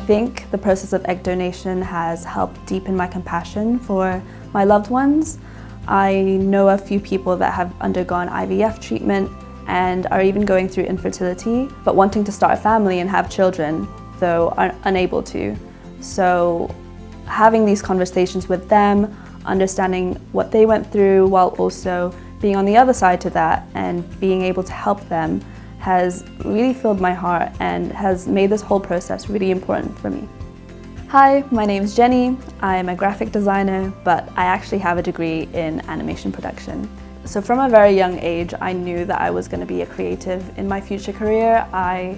think the process of egg donation has helped deepen my compassion for my loved ones. I know a few people that have undergone IVF treatment and are even going through infertility, but wanting to start a family and have children, though are unable to. So having these conversations with them, understanding what they went through while also being on the other side to that and being able to help them has really filled my heart and has made this whole process really important for me. Hi, my name is Jenny. I'm a graphic designer, but I actually have a degree in animation production. So from a very young age, I knew that I was going to be a creative in my future career. I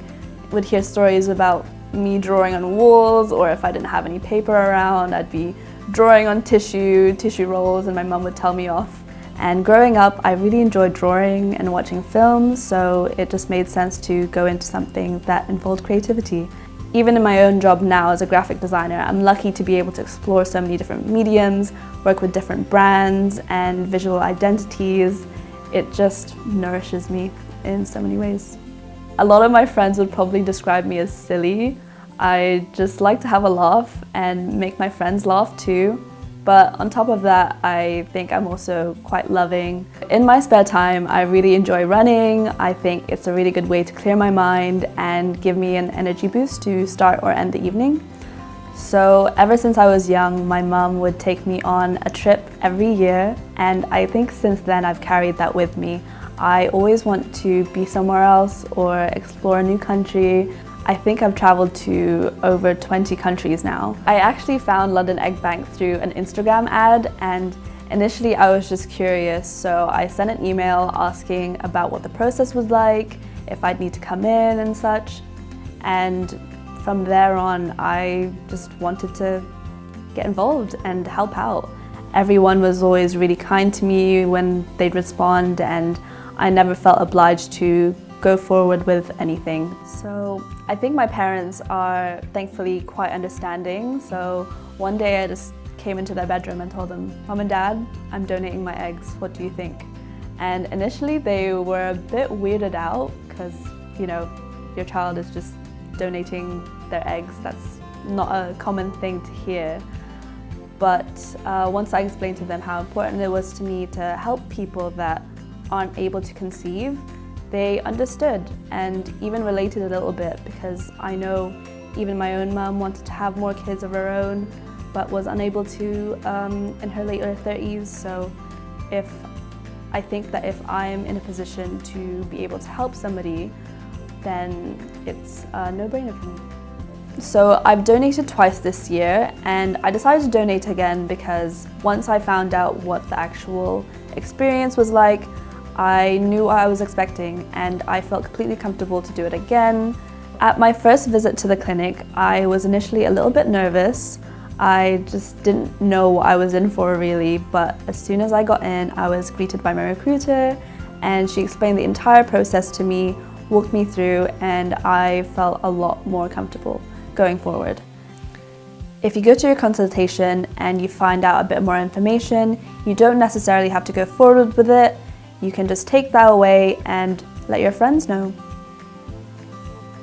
would hear stories about me drawing on walls, or if I didn't have any paper around, I'd be drawing on tissue rolls, and my mum would tell me off. And growing up, I really enjoyed drawing and watching films, so it just made sense to go into something that involved creativity. Even in my own job now as a graphic designer, I'm lucky to be able to explore so many different mediums, work with different brands and visual identities. It just nourishes me in so many ways. A lot of my friends would probably describe me as silly. I just like to have a laugh and make my friends laugh too. But on top of that, I think I'm also quite loving. In my spare time, I really enjoy running. I think it's a really good way to clear my mind and give me an energy boost to start or end the evening. So ever since I was young, my mum would take me on a trip every year, and I think since then I've carried that with me. I always want to be somewhere else or explore a new country. I think I've traveled to over 20 countries now. I actually found London Egg Bank through an Instagram ad, and initially I was just curious, so I sent an email asking about what the process was like, if I'd need to come in and such. And from there on, I just wanted to get involved and help out. Everyone was always really kind to me when they'd respond, and I never felt obliged to go forward with anything. So I think my parents are thankfully quite understanding. So one day I just came into their bedroom and told them, "Mom and Dad, I'm donating my eggs. What do you think?" And initially they were a bit weirded out because, you know, your child is just donating their eggs. That's not a common thing to hear. But once I explained to them how important it was to me to help people that aren't able to conceive, they understood and even related a little bit, because I know even my own mum wanted to have more kids of her own but was unable to in her later 30s. So I think that if I'm in a position to be able to help somebody, then it's a no-brainer for me. So I've donated twice this year, and I decided to donate again because once I found out what the actual experience was like, I knew what I was expecting and I felt completely comfortable to do it again. At my first visit to the clinic, I was initially a little bit nervous. I just didn't know what I was in for really, but as soon as I got in, I was greeted by my recruiter and she explained the entire process to me, walked me through, and I felt a lot more comfortable going forward. If you go to your consultation and you find out a bit more information, you don't necessarily have to go forward with it. You can just take that away and let your friends know.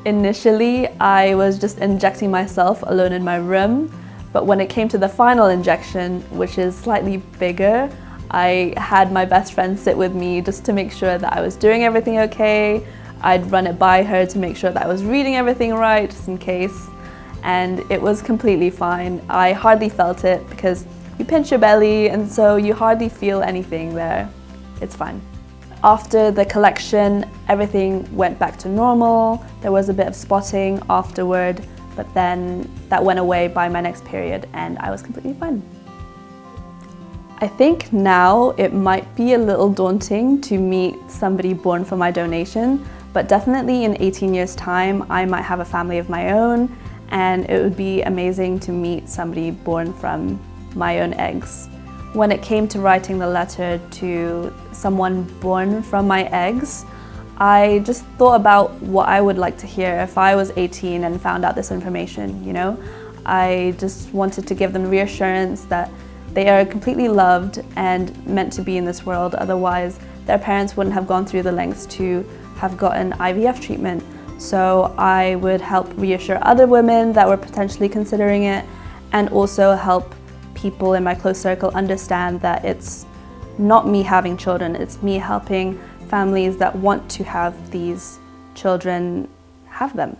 Initially, I was just injecting myself alone in my room, but when it came to the final injection, which is slightly bigger, I had my best friend sit with me just to make sure that I was doing everything okay. I'd run it by her to make sure that I was reading everything right, just in case, and it was completely fine. I hardly felt it because you pinch your belly and so you hardly feel anything there. It's fine. After the collection, everything went back to normal. There was a bit of spotting afterward, but then that went away by my next period and I was completely fine. I think now it might be a little daunting to meet somebody born from my donation, but definitely in 18 years' time, I might have a family of my own, and it would be amazing to meet somebody born from my own eggs. When it came to writing the letter to someone born from my eggs, I just thought about what I would like to hear if I was 18 and found out this information, you know? I just wanted to give them reassurance that they are completely loved and meant to be in this world, otherwise their parents wouldn't have gone through the lengths to have gotten IVF treatment. So I would help reassure other women that were potentially considering it, and also help people in my close circle understand that it's not me having children, it's me helping families that want to have these children have them.